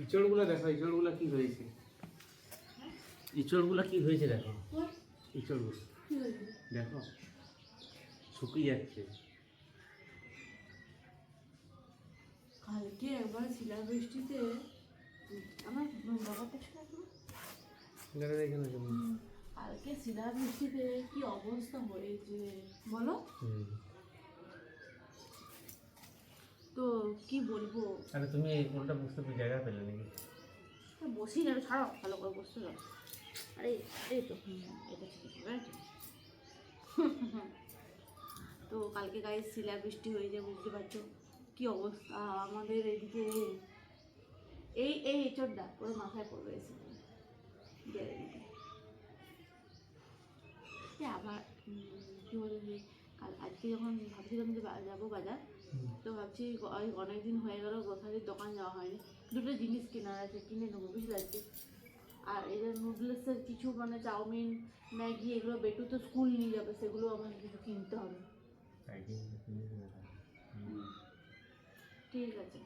ইঁচড়গুলো দেখো, ইঁচড়গুলো কি হয়েছে, ইঁচড়গুলো কি হয়েছে দেখো, ইঁচড়গুলো দেখো শুকিয়ে যাচ্ছে। কালকে একবার শিলাবৃষ্টিতে আমার ব্যাপারটা ছিল কালকে শিলাবৃষ্টিতে কি অবস্থা হয়েছে বলো। তো কি বলবো, আরে তুমি এই কোনটা বুঝতে জায়গা পেলে নাকি? বসি না, ছাড়ো ভালো করে বসতে দাও। আরে এই তো এটা ঠিক আছে রাইট। তো কালকে গায়ে শিলাবৃষ্টি হয়ে যায়, বুঝতে পারছো কি অবস্থা আমাদের এদিকে। এই এই এচড়টা পুরো মাথায় পড়ে রয়েছে আবার কি বলে যে কাল আজকে যখন ভাবছিলাম যে যাবো বাজার, তো ভাবছি অনেকদিন হয়ে গেল গ্রোসারির দোকান যাওয়া হয়নি, দুটো জিনিস কেনার আছে, কিনে নেবো বুঝতে পারছি। আর এই যে নুডলসের কিছু মানে চাউমিন ম্যাগি এগুলো বেটু তো স্কুল নিয়ে যাবে, সেগুলো আমার কিছু কিনতে হবে। ঠিক আছে।